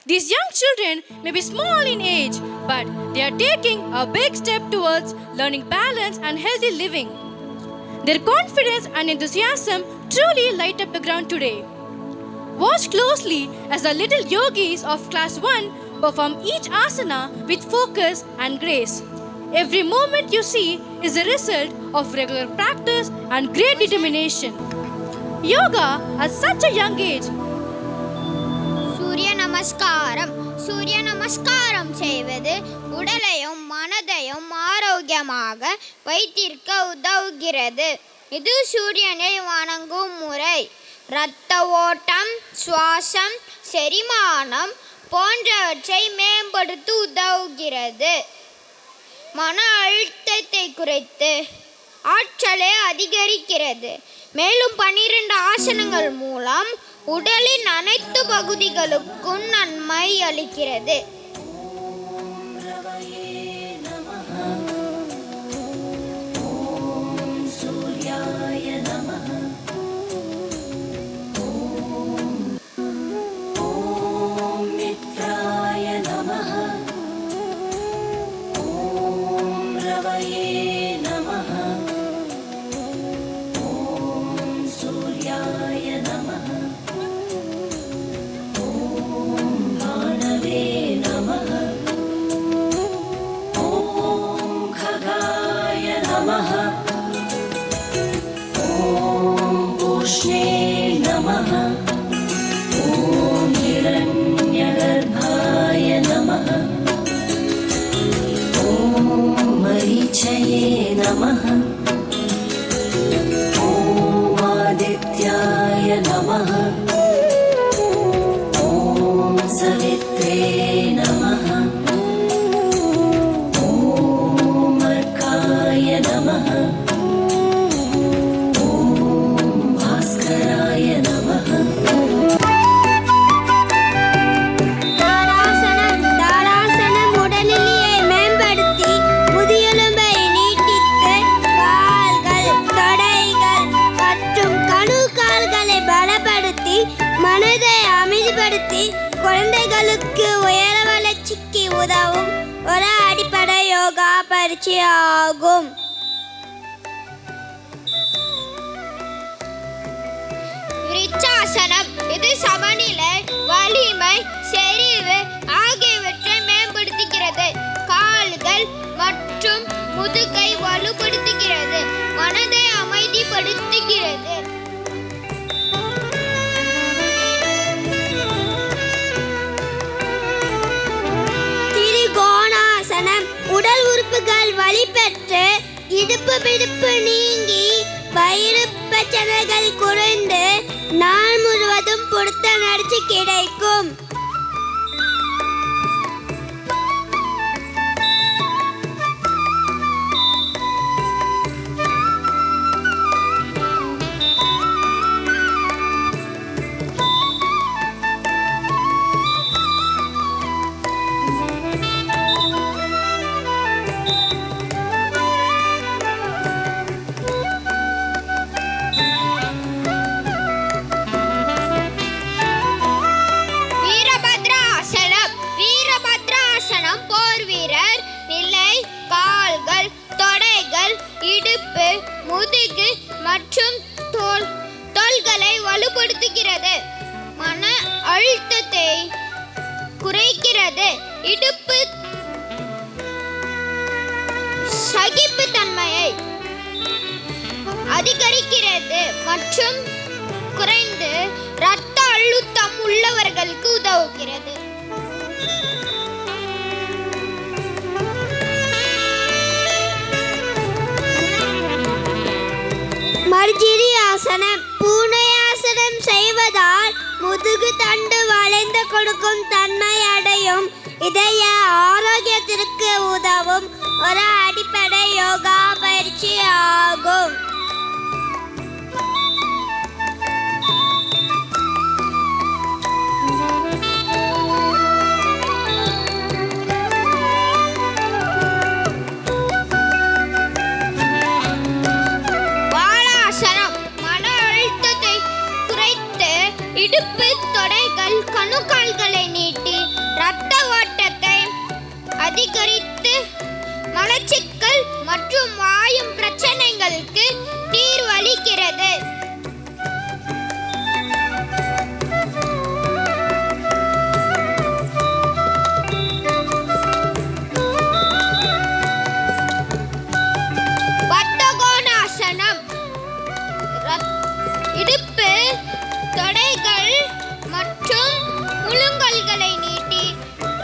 These young children may be small in age, but they are taking a big step towards learning balance and healthy living. Their confidence and enthusiasm truly light up the ground today. Watch closely as the little yogis of class 1 perform each asana with focus and grace. Every movement you see is a result of regular practice and great determination. Yoga at such a young age. சூரிய நமஸ்காரம் செய்வது உடலையும் மனதையும் ஆரோக்கியமாக வைத்திருக்க உதவுகிறது. இது சூரியனை வணங்கும் முறை. இரத்த ஓட்டம், சுவாசம், செரிமானம் போன்றவற்றை மேம்படுத்த உதவுகிறது. மன அழுத்தத்தை குறைத்து ஆற்றலை அதிகரிக்கிறது. மேலும் 12 ஆசனங்கள் மூலம் உடலின் அனைத்து பகுதிகளுக்கும் நன்மை அளிக்கிறது. नमः ॐ आदित्याय नमः ॐ सवित्रे नमः ॐ अर्काय नमः ॐ भास्कराय नमः. மனதை அமைதிப்படுத்தி குழந்தைகளுக்கு உயர வளர்ச்சிக்கு உதவும் ஒரு அடிப்படை யோகா பயிற்சி ஆகும். விருட்சாசனம் இது சமநிலை, வலிமை, செறிவு ஆகியவற்றை மேம்படுத்துகிறது. கால்கள் மற்றும் முதுகை வலுப்படுத்துகிறது. மனதை அமைதிப்படுத்துகிறது. உடல் உறுப்புகள் வலி பெற்று இடுப்பு பிடிப்பு நீங்கி வயிறு பிரச்சனைகள் குறைந்து நாள் முழுவதும் புத்துணர்ச்சி கிடைக்கும். இடுப்பு, முதுகு மற்றும் தோள்களை வலுப்படுத்துகிறது. மன அழுத்தத்தை குறைக்கிறது. இடுப்பு சகிப்புத்தன்மையை அதிகரிக்கிறது மற்றும் குறைந்து இரத்த அழுத்தம் உள்ளவர்களுக்கு உதவுகிறது. மர்ஜிரி ஆசனம். பூனை ஆசனம் செய்வதால் முதுகு தண்டு வளைந்து கொடுக்கும் தன்மை அடையும். இதய ஆரோக்கியத்திற்கு உதவும் ஒரு அடிப்படை யோகா பயிற்சி ஆகும். இடுப்பு, தொடைகள், கணுக்கால்களை நீட்டி மலச்சிக்கல் மற்றும் வாயும் பிரச்சனைகளுக்கு தீர்வளிக்கிறது. வர்த்தகோணாசனம் இடுப்பு, தொடைகள் மற்றும் முழங்கால்களை நீட்டி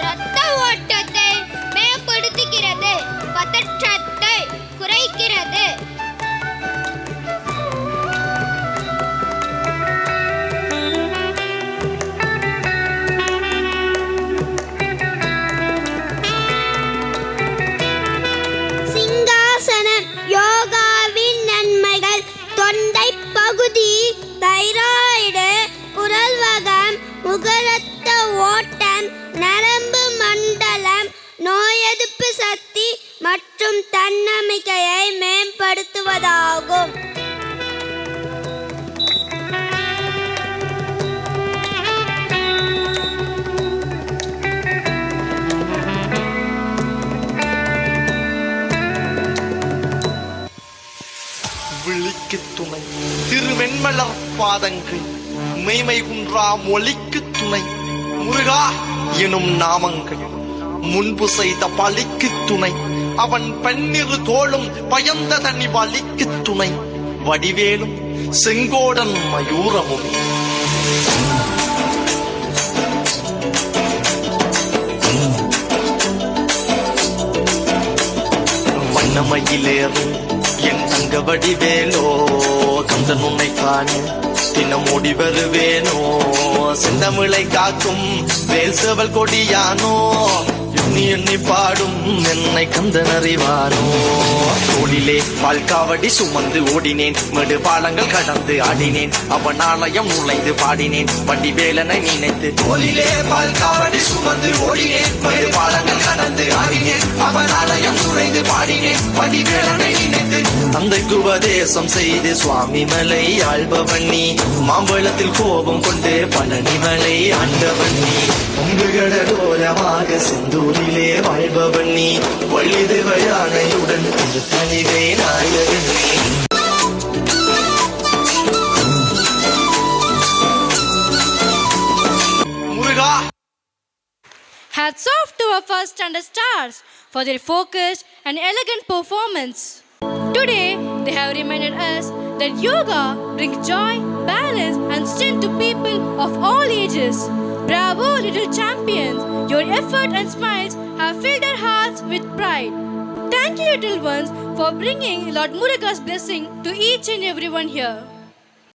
இரத்த ஓட்டத்தை மேம்படுத்துகிறது, பதற்றத்தை குறைக்கிறது. சிங்காசனம் யோகாவின் நன்மைகள்: தொண்டை பகுதி, தைராய்டு, குரல்வகம், முகரத்த ஓட்டம், நரம்பு மண்டலம், நோய் எதிர்ப்பு சக்தி மற்றும் தன்னம்பிக்கையை மேம்படுத்துவதாகும். விழிக்கு துணை திருவெண்மலர் பாதங்கள், மெய்மை குன்றா மொழிக்கு துணை முருகா எனும் நாமங்கள், முன்பு செய்த பழிக்கு துணை அவன் பன்னிரு தோளும் பயந்த தனி வலிக்கு துணை வடிவேலும் செங்கோடன் மயூரமும். வண்ணமயிலேறும் என் தங்க வடிவேலோ, கந்தன் உன்னை காண தினம் ஓடி வருவேனோ, செந்தமிழை காக்கும் வேல் சேவல் கொடியானோ, எண்ணி எண்ணி பாடும் என்னை கந்தன் அறிவானோ. தோளிலே பால்காவடி சுமந்து ஓடினேன், மேடு பாலங்கள் கடந்து ஆடினேன், அவன் ஆலயம் நுழைந்து பாடினேன், வடிவேலனை நினைத்து. தோளிலே பால்காவடி சுமந்து ஓடினேன், மேடு பாலங்கள் கடந்து ஆடினேன், அவன் ஆலயம் நுழைந்து பாடினேன், வடிவேலனை நினைத்து. தந்தைக்கு உபதேசம் செய்து சுவாமி மலை ஆள்பவன் நீ, மாம்பழத்தில் கோபம் கொண்டு பழனி மலை ஆண்டவன் நீ, உங்கு கடலோரமாக செந்தூரிலே வாழ்பவன் நீ, வள்ளிதேவ யானையுடன் திருத்தணிகை நாயகன் நீ. முருகா! Hats off to our first standard stars for their focused and elegant performance. Today, they have reminded us that yoga brings joy, balance, and strength to people of all ages. Bravo, little champions! Your effort and smiles have filled their hearts with pride. Thank you, little ones, for bringing Lord Muruga's blessing to each and everyone here.